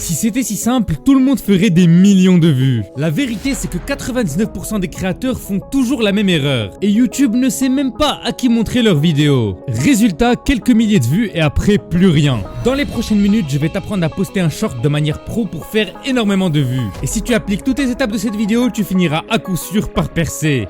Si c'était si simple, tout le monde ferait des millions de vues. La vérité, c'est que 99% des créateurs font toujours la même erreur. Et YouTube ne sait même pas à qui montrer leurs vidéos. Résultat, quelques milliers de vues et après plus rien. Dans les prochaines minutes, je vais t'apprendre à poster un short de manière pro pour faire énormément de vues. Et si tu appliques toutes les étapes de cette vidéo, tu finiras à coup sûr par percer.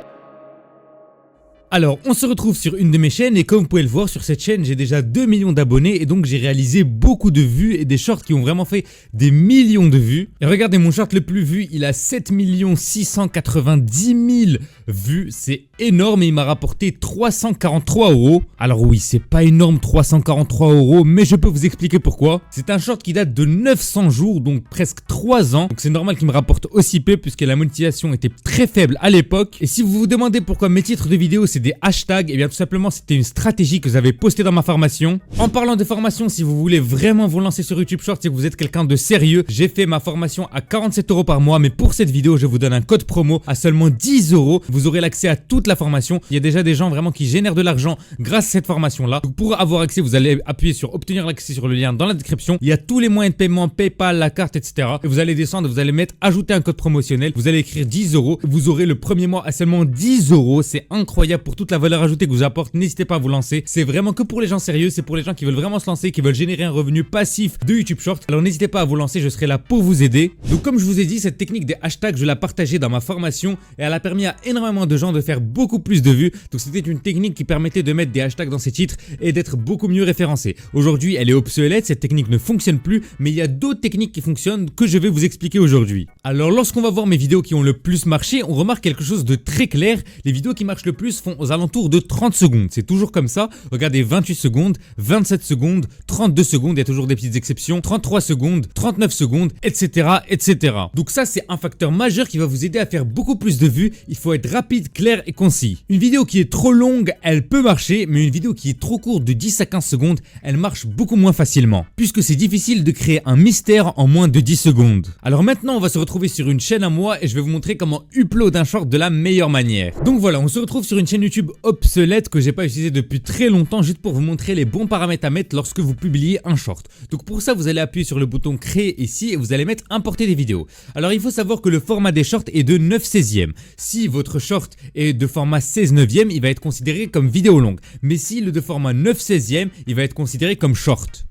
Alors, on se retrouve sur une de mes chaînes et comme vous pouvez le voir sur cette chaîne, j'ai déjà 2 millions d'abonnés et donc j'ai réalisé beaucoup de vues et des shorts qui ont vraiment fait des millions de vues. Et regardez, mon short le plus vu, il a 7 690 000 vues, c'est énorme et il m'a rapporté 343 €. Alors oui, c'est pas énorme 343 €, mais je peux vous expliquer pourquoi. C'est un short qui date de 900 jours, donc presque 3 ans. Donc c'est normal qu'il me rapporte aussi peu puisque la monétisation était très faible à l'époque. Et si vous vous demandez pourquoi mes titres de vidéos c'est des hashtags, et bien tout simplement c'était une stratégie que j'avais postée dans ma formation. En parlant de formation, si vous voulez vraiment vous lancer sur YouTube Shorts et que vous êtes quelqu'un de sérieux, j'ai fait ma formation à 47 € par mois, mais pour cette vidéo je vous donne un code promo à seulement 10 €. Vous aurez l'accès à toute la formation. Il y a déjà des gens vraiment qui génèrent de l'argent grâce à cette formation là. Donc pour avoir accès, vous allez appuyer sur obtenir l'accès sur le lien dans la description. Il y a tous les moyens de paiement, PayPal, la carte, etc. Et vous allez descendre, vous allez mettre ajouter un code promotionnel. Vous allez écrire 10 €. Vous aurez le premier mois à seulement 10 €. C'est incroyable pour toute la valeur ajoutée que vous apporte. N'hésitez pas à vous lancer. C'est vraiment que pour les gens sérieux. C'est pour les gens qui veulent vraiment se lancer, qui veulent générer un revenu passif de YouTube Short. Alors n'hésitez pas à vous lancer. Je serai là pour vous aider. Donc comme je vous ai dit, cette technique des hashtags, je l'ai partagée dans ma formation et elle a permis à énormément de gens de faire beaucoup plus de vues. Donc c'était une technique qui permettait de mettre des hashtags dans ses titres et d'être beaucoup mieux référencé. Aujourd'hui, elle est obsolète. Cette technique ne fonctionne plus, mais il y a d'autres techniques qui fonctionnent que je vais vous expliquer aujourd'hui. Alors lorsqu'on va voir mes vidéos qui ont le plus marché, on remarque quelque chose de très clair. Les vidéos qui marchent le plus font aux alentours de 30 secondes. C'est toujours comme ça. Regardez, 28 secondes, 27 secondes, 32 secondes, il y a toujours des petites exceptions, 33 secondes, 39 secondes, etc., etc. Donc ça, c'est un facteur majeur qui va vous aider à faire beaucoup plus de vues. Il faut être rapide, clair et concis. Une vidéo qui est trop longue, elle peut marcher, mais une vidéo qui est trop courte de 10 à 15 secondes, elle marche beaucoup moins facilement, puisque c'est difficile de créer un mystère en moins de 10 secondes. Alors maintenant, on va se retrouver sur une chaîne à moi et je vais vous montrer comment upload un short de la meilleure manière. Donc voilà, on se retrouve sur une chaîne YouTube obsolète que j'ai pas utilisée depuis très longtemps, juste pour vous montrer les bons paramètres à mettre lorsque vous publiez un short. Donc pour ça, vous allez appuyer sur le bouton créer ici et vous allez mettre importer des vidéos. Alors il faut savoir que le format des shorts est de 9/16. Si votre short est de format 16/9, il va être considéré comme vidéo longue. Mais s'il est de format 9/16, il va être considéré comme short.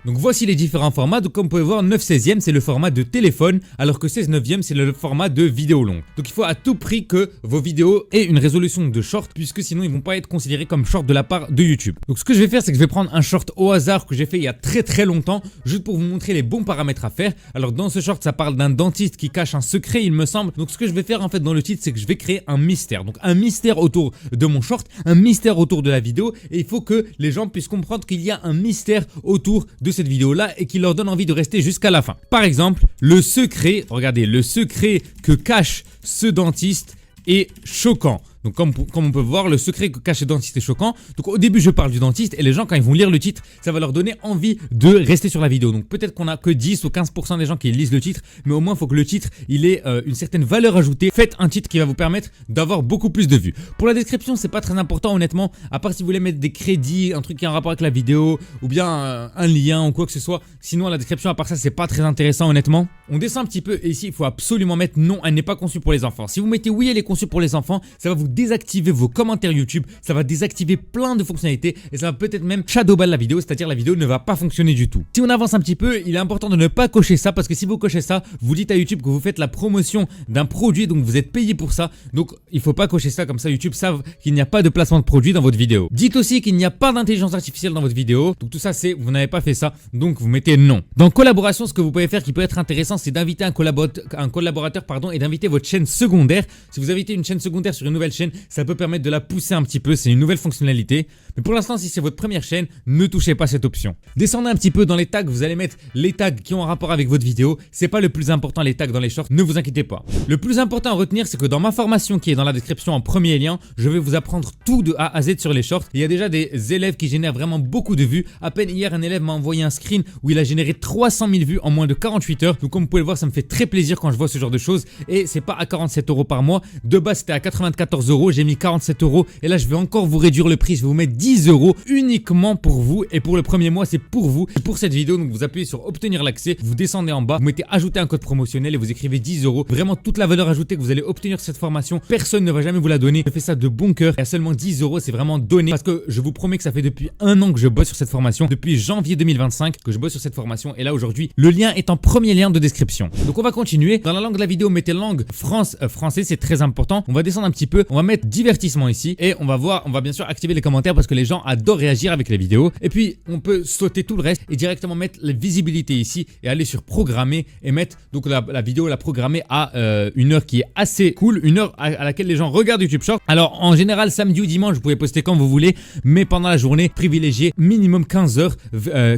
Donc voici les différents formats. Donc comme vous pouvez voir, 9/16 c'est le format de téléphone, alors que 16/9 c'est le format de vidéo longue. Donc il faut à tout prix que vos vidéos aient une résolution de short, puisque sinon ils vont pas être considérés comme short de la part de YouTube. Donc ce que je vais faire, c'est que je vais prendre un short au hasard que j'ai fait il y a très longtemps, juste pour vous montrer les bons paramètres à faire. Alors dans ce short, ça parle d'un dentiste qui cache un secret, il me semble. Donc ce que je vais faire en fait dans le titre, c'est que je vais créer un mystère. Donc un mystère autour de mon short, un mystère autour de la vidéo, et il faut que les gens puissent comprendre qu'il y a un mystère autour de cette vidéo là et qui leur donne envie de rester jusqu'à la fin. Par exemple, le secret, regardez, le secret que cache ce dentiste est choquant. Donc comme on peut voir, le secret que cache le dentiste est choquant. Donc au début je parle du dentiste et les gens quand ils vont lire le titre, ça va leur donner envie de rester sur la vidéo. Donc peut-être qu'on a que 10 ou 15% des gens qui lisent le titre, mais au moins il faut que le titre il ait une certaine valeur ajoutée. Faites un titre qui va vous permettre d'avoir beaucoup plus de vues. Pour la description, c'est pas très important honnêtement, à part si vous voulez mettre des crédits, un truc qui a un rapport avec la vidéo ou bien un lien ou quoi que ce soit. Sinon la description à part ça, c'est pas très intéressant honnêtement. On descend un petit peu et ici il faut absolument mettre non, elle n'est pas conçue pour les enfants. Si vous mettez oui, elle est conçue pour les enfants, ça va vous désactiver vos commentaires YouTube, ça va désactiver plein de fonctionnalités et ça va peut-être même shadowban la vidéo, c'est-à-dire la vidéo ne va pas fonctionner du tout. Si on avance un petit peu, il est important de ne pas cocher ça parce que si vous cochez ça, vous dites à YouTube que vous faites la promotion d'un produit, donc vous êtes payé pour ça. Donc il faut pas cocher ça, comme ça YouTube savent qu'il n'y a pas de placement de produit dans votre vidéo. Dites aussi qu'il n'y a pas d'intelligence artificielle dans votre vidéo. Donc tout ça c'est, vous n'avez pas fait ça, donc vous mettez non. Dans collaboration, ce que vous pouvez faire qui peut être intéressant, c'est d'inviter un collaborateur et d'inviter votre chaîne secondaire. Si vous invitez une chaîne secondaire sur une nouvelle chaîne, ça peut permettre de la pousser un petit peu, c'est une nouvelle fonctionnalité. Mais pour l'instant, si c'est votre première chaîne, ne touchez pas cette option. Descendez un petit peu dans les tags, vous allez mettre les tags qui ont un rapport avec votre vidéo. C'est pas le plus important les tags dans les shorts, ne vous inquiétez pas. Le plus important à retenir, c'est que dans ma formation qui est dans la description en premier lien, je vais vous apprendre tout de A à Z sur les shorts. Il y a déjà des élèves qui génèrent vraiment beaucoup de vues. À peine hier, un élève m'a envoyé un screen où il a généré 300 000 vues en moins de 48 heures. Donc comme vous pouvez le voir, ça me fait très plaisir quand je vois ce genre de choses. Et c'est pas à 47 € par mois. De base, c'était à 94 €. J'ai mis 47 € et là, je vais encore vous réduire le prix. Je vais vous mettre 10 € uniquement pour vous. Et pour le premier mois, c'est pour vous. Et pour cette vidéo, donc vous appuyez sur obtenir l'accès, vous descendez en bas, vous mettez ajouter un code promotionnel et vous écrivez 10 €. Vraiment toute la valeur ajoutée que vous allez obtenir sur cette formation, personne ne va jamais vous la donner. Je fais ça de bon cœur. Et à seulement 10 €, c'est vraiment donné parce que je vous promets que ça fait depuis un an que je bosse sur cette formation, depuis janvier 2025 que je bosse sur cette formation. Et là aujourd'hui, le lien est en premier lien de description. Donc on va continuer. Dans la langue de la vidéo, mettez langue français, c'est très important. On va descendre un petit peu, on va mettre divertissement ici et on va bien sûr activer les commentaires parce que les gens adorent réagir avec les vidéos. Et puis on peut sauter tout le reste et directement mettre la visibilité ici et aller sur programmer et mettre donc la vidéo la programmer à une heure qui est assez cool, une heure à laquelle les gens regardent YouTube Short. Alors en général samedi ou dimanche vous pouvez poster quand vous voulez, mais pendant la journée privilégiez minimum 15 heures,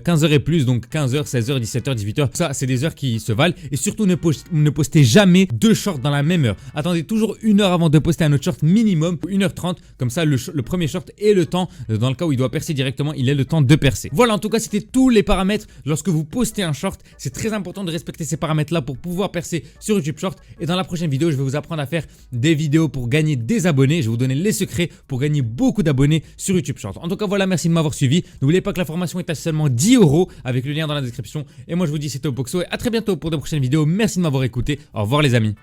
15 heures et plus, donc 15 heures, 16 heures, 17 heures, 18 heures. Ça c'est des heures qui se valent et surtout ne postez jamais deux shorts dans la même heure. Attendez toujours une heure avant de poster un autre short minimum, 1h30, comme ça le premier short est le temps, dans le cas où il doit percer directement, il est le temps de percer. Voilà, en tout cas c'était tous les paramètres. Lorsque vous postez un short, c'est très important de respecter ces paramètres là pour pouvoir percer sur YouTube Short. Et dans la prochaine vidéo, je vais vous apprendre à faire des vidéos pour gagner des abonnés. Je vais vous donner les secrets pour gagner beaucoup d'abonnés sur YouTube Short. En tout cas voilà, merci de m'avoir suivi. N'oubliez pas que la formation est à seulement 10 € avec le lien dans la description. Et moi je vous dis c'était Opoxo et à très bientôt pour de prochaines vidéos. Merci de m'avoir écouté. Au revoir les amis.